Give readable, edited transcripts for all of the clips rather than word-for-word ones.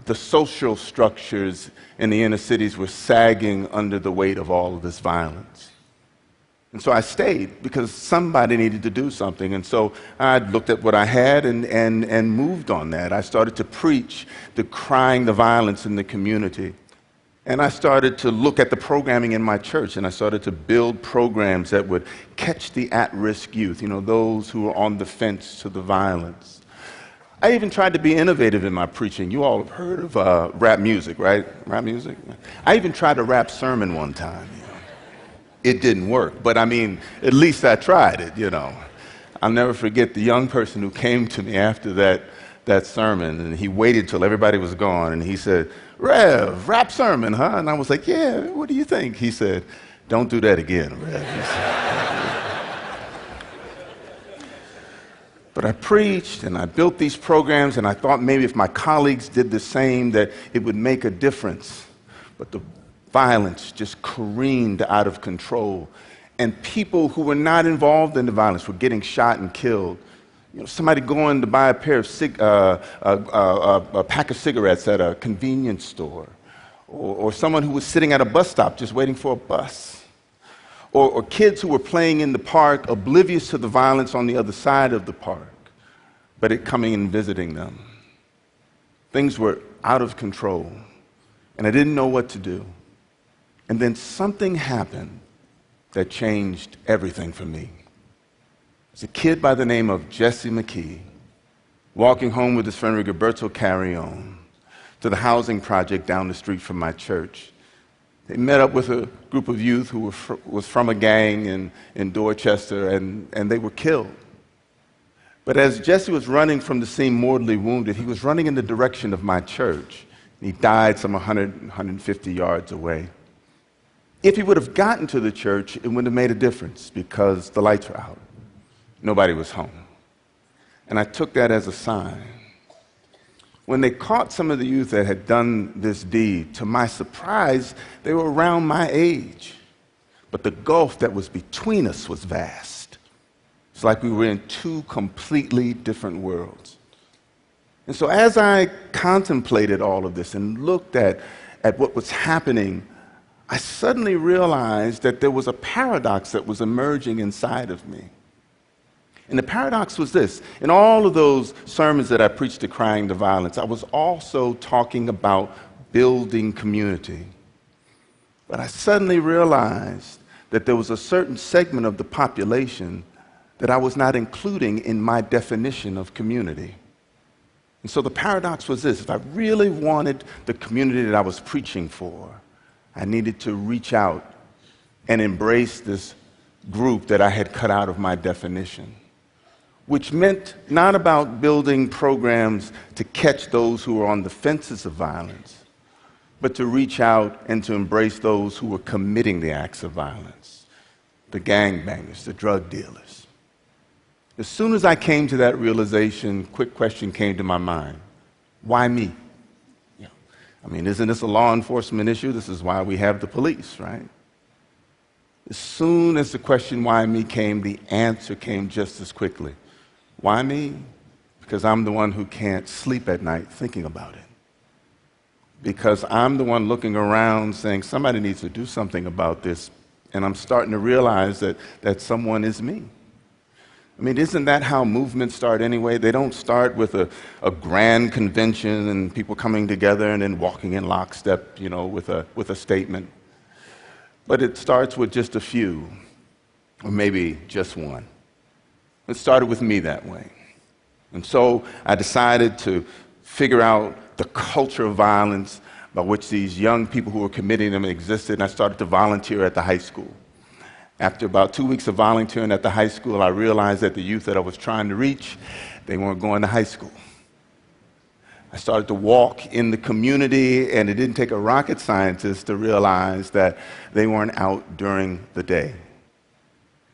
The social structures in the inner cities were sagging under the weight of all of this violence. And so I stayed because somebody needed to do something. And so I looked at what I had and moved on that. I started to preach, decrying the violence in the community. And I started to look at the programming in my church, and I started to build programs that would catch the at-risk youth, those who were on the fence to the violence. I even tried to be innovative in my preaching. You all have heard of rap music, right? Rap music? I even tried a rap sermon one time. It didn't work, but at least I tried it, I'll never forget the young person who came to me after that sermon, and he waited till everybody was gone, and he said, "Rev, rap sermon, huh?" And I was like, "Yeah, what do you think?" He said, "Don't do that again, Rev." But I preached and I built these programs, and I thought maybe if my colleagues did the same that it would make a difference. But the violence just careened out of control, and people who were not involved in the violence were getting shot and killed. Somebody going to buy a pack of cigarettes at a convenience store, or someone who was sitting at a bus stop just waiting for a bus. Or kids who were playing in the park, oblivious to the violence on the other side of the park, but it coming and visiting them. Things were out of control, and I didn't know what to do. And then something happened that changed everything for me. It was a kid by the name of Jesse McKee, walking home with his friend Rigoberto Carrion to the housing project down the street from my church. They met up with a group of youth who was from a gang in Dorchester, and they were killed. But as Jesse was running from the scene mortally wounded, he was running in the direction of my church. He died some 150 yards away. If he would have gotten to the church, it wouldn't have made a difference because the lights were out. Nobody was home. And I took that as a sign. When they caught some of the youth that had done this deed, to my surprise, they were around my age. But the gulf that was between us was vast. It's like we were in two completely different worlds. And so as I contemplated all of this and looked at what was happening, I suddenly realized that there was a paradox that was emerging inside of me. And the paradox was this: in all of those sermons that I preached decrying the violence, I was also talking about building community. But I suddenly realized that there was a certain segment of the population that I was not including in my definition of community. And so the paradox was this: if I really wanted the community that I was preaching for, I needed to reach out and embrace this group that I had cut out of my definition, which meant not about building programs to catch those who were on the fences of violence, but to reach out and to embrace those who were committing the acts of violence, the gangbangers, the drug dealers. As soon as I came to that realization, a quick question came to my mind: why me? Isn't this a law enforcement issue? This is why we have the police, right? As soon as the question why me came, the answer came just as quickly. Why me? Because I'm the one who can't sleep at night thinking about it. Because I'm the one looking around saying, somebody needs to do something about this, and I'm starting to realize that someone is me. Isn't that how movements start anyway? They don't start with a grand convention and people coming together and then walking in lockstep, with a statement. But it starts with just a few, or maybe just one. It started with me that way. And so I decided to figure out the culture of violence by which these young people who were committing them existed, and I started to volunteer at the high school. After about 2 weeks of volunteering at the high school, I realized that the youth that I was trying to reach, they weren't going to high school. I started to walk in the community, and it didn't take a rocket scientist to realize that they weren't out during the day.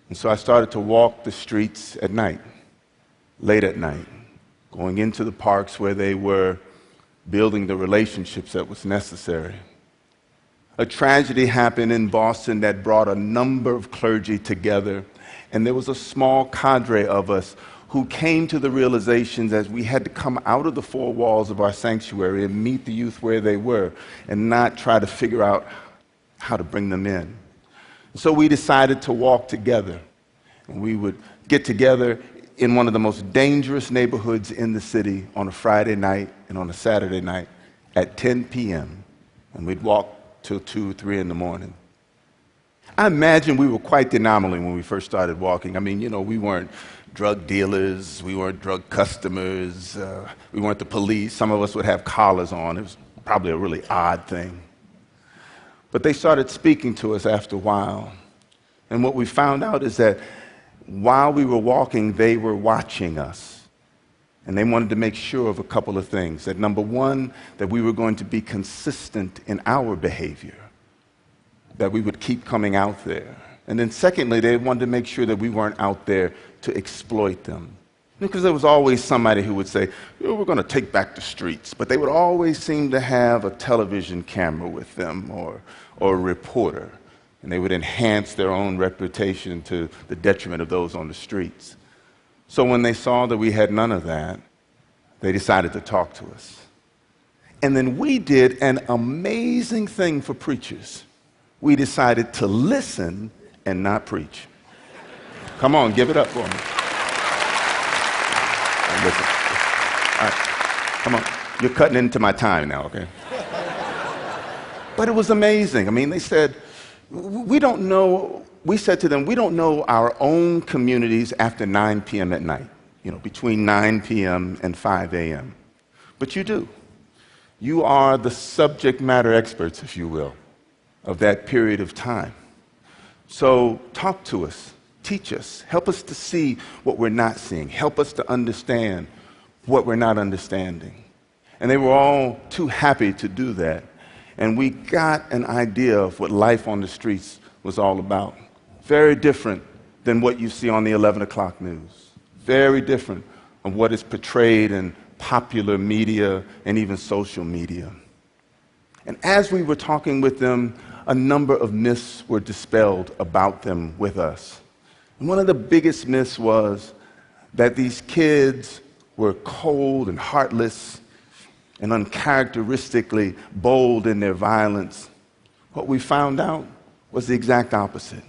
And so I started to walk the streets at night, late at night, going into the parks where they were building the relationships that was necessary. A tragedy happened in Boston that brought a number of clergy together, and there was a small cadre of us who came to the realizations as we had to come out of the four walls of our sanctuary and meet the youth where they were and not try to figure out how to bring them in. So we decided to walk together. And we would get together in one of the most dangerous neighborhoods in the city on a Friday night and on a Saturday night at 10 p.m. And we'd walk till 2, 3 in the morning. I imagine we were quite the anomaly when we first started walking. I mean, we weren't drug dealers, we weren't drug customers, we weren't the police. Some of us would have collars on. It was probably a really odd thing. But they started speaking to us after a while. And what we found out is that while we were walking, they were watching us. And they wanted to make sure of a couple of things. That number one, that we were going to be consistent in our behavior, that we would keep coming out there. And then secondly, they wanted to make sure that we weren't out there to exploit them. Because there was always somebody who would say, we're going to take back the streets. But they would always seem to have a television camera with them or a reporter. And they would enhance their own reputation to the detriment of those on the streets. So when they saw that we had none of that, they decided to talk to us. And then we did an amazing thing for preachers. We decided to listen and not preach. Come on, give it up for me. Listen. All right, come on. You're cutting into my time now, okay? But it was amazing. I mean, they said, we said to them, we don't know our own communities after 9 p.m. at night, between 9 p.m. and 5 a.m. But you do. You are the subject matter experts, if you will, of that period of time. So talk to us, teach us, help us to see what we're not seeing, help us to understand what we're not understanding. And they were all too happy to do that. And we got an idea of what life on the streets was all about. Very different than what you see on the 11 o'clock news. Very different from what is portrayed in popular media and even social media. And as we were talking with them, a number of myths were dispelled about them with us. And one of the biggest myths was that these kids were cold and heartless and uncharacteristically bold in their violence. What we found out was the exact opposite.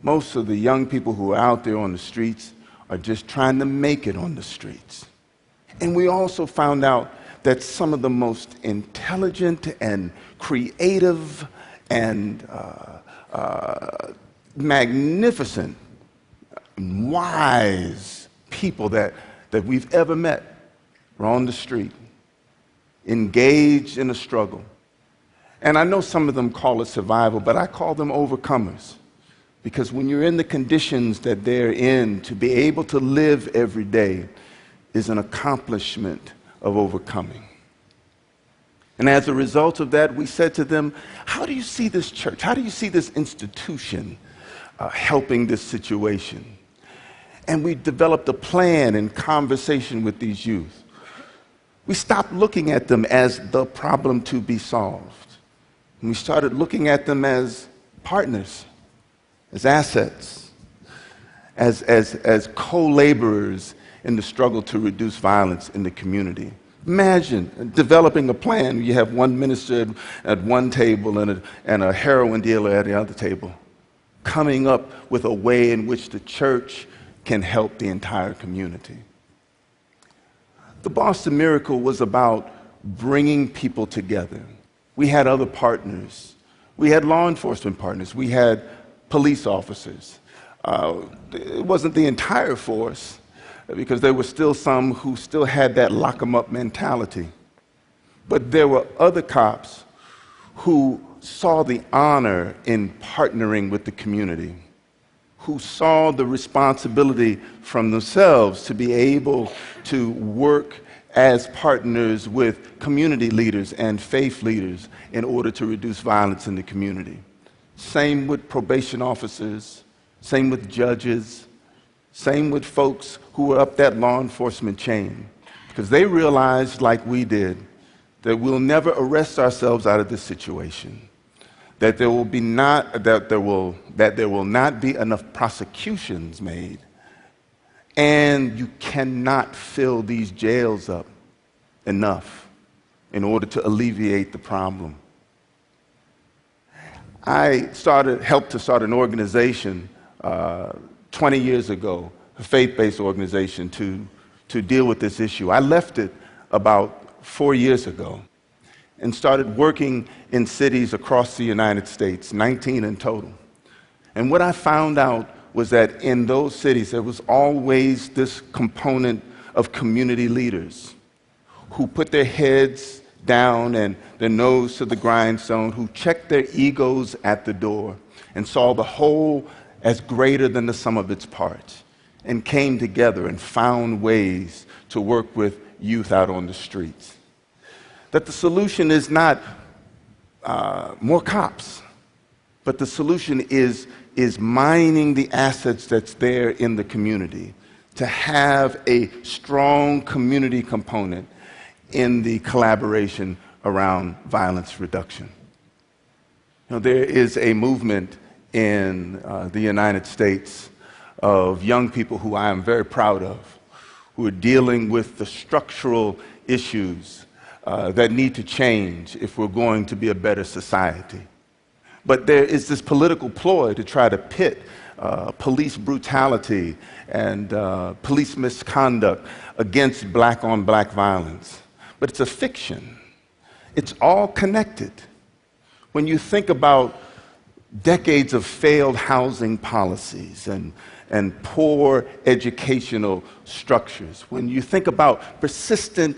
Most of the young people who are out there on the streets are just trying to make it on the streets. And we also found out that some of the most intelligent and creative and magnificent, wise people that we've ever met were on the street, engaged in a struggle. And I know some of them call it survival, but I call them overcomers. Because when you're in the conditions that they're in, to be able to live every day is an accomplishment of overcoming. And as a result of that, we said to them, how do you see this church? How do you see this institution helping this situation? And we developed a plan in conversation with these youth. We stopped looking at them as the problem to be solved. And we started looking at them as partners, as assets, as co-laborers in the struggle to reduce violence in the community. Imagine developing a plan. You have one minister at one table and a heroin dealer at the other table, coming up with a way in which the church can help the entire community. The Boston Miracle was about bringing people together. We had other partners. We had law enforcement partners. We had police officers. It wasn't the entire force, because there were still some who still had that lock 'em up mentality. But there were other cops who saw the honor in partnering with the community, who saw the responsibility from themselves to be able to work as partners with community leaders and faith leaders in order to reduce violence in the community. Same with probation officers, same with judges, same with folks who were up that law enforcement chain, because they realized, like we did, that we'll never arrest ourselves out of this situation, that there will not be enough prosecutions made, And you cannot fill these jails up enough in order to alleviate the problem. I helped to start an organization 20 years ago, a faith-based organization to deal with this issue. I left it about 4 years ago and started working in cities across the United States, 19 in total. And what I found out was that in those cities, there was always this component of community leaders who put their heads down and their nose to the grindstone, who checked their egos at the door and saw the whole as greater than the sum of its parts, and came together and found ways to work with youth out on the streets. That the solution is not more cops, but the solution is mining the assets that's there in the community to have a strong community component in the collaboration around violence reduction. There is a movement in the United States of young people who I am very proud of, who are dealing with the structural issues that need to change if we're going to be a better society. But there is this political ploy to try to pit police brutality and police misconduct against black-on-black violence. But it's a fiction. It's all connected. When you think about decades of failed housing policies and poor educational structures, when you think about persistent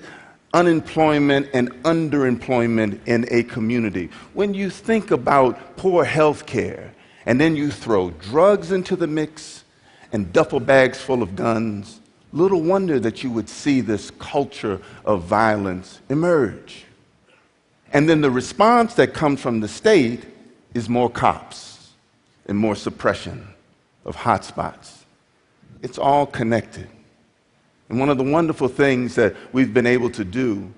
unemployment and underemployment in a community, when you think about poor health care, and then you throw drugs into the mix and duffel bags full of guns, little wonder that you would see this culture of violence emerge. And then the response that comes from the state is more cops and more suppression of hotspots. It's all connected. And one of the wonderful things that we've been able to do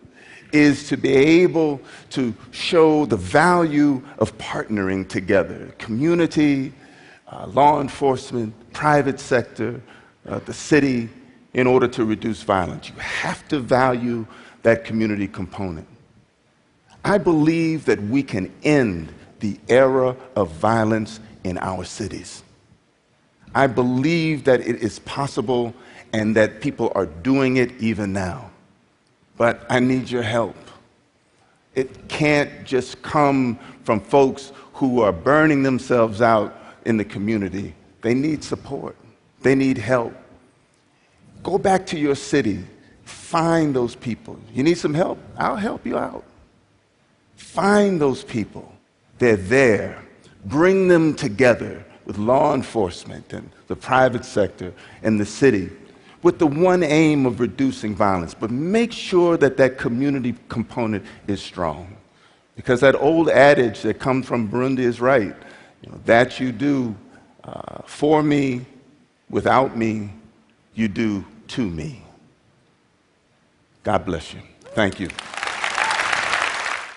is to be able to show the value of partnering together. Community, law enforcement, private sector, the city, in order to reduce violence. You have to value that community component. I believe that we can end the era of violence in our cities. I believe that it is possible and that people are doing it even now. But I need your help. It can't just come from folks who are burning themselves out in the community. They need support. They need help. Go back to your city. Find those people. You need some help? I'll help you out. Find those people. They're there. Bring them together with law enforcement and the private sector and the city with the one aim of reducing violence. But make sure that that community component is strong. Because that old adage that comes from Burundi is right. That you do for me, without me, you do to me. God bless you. Thank you.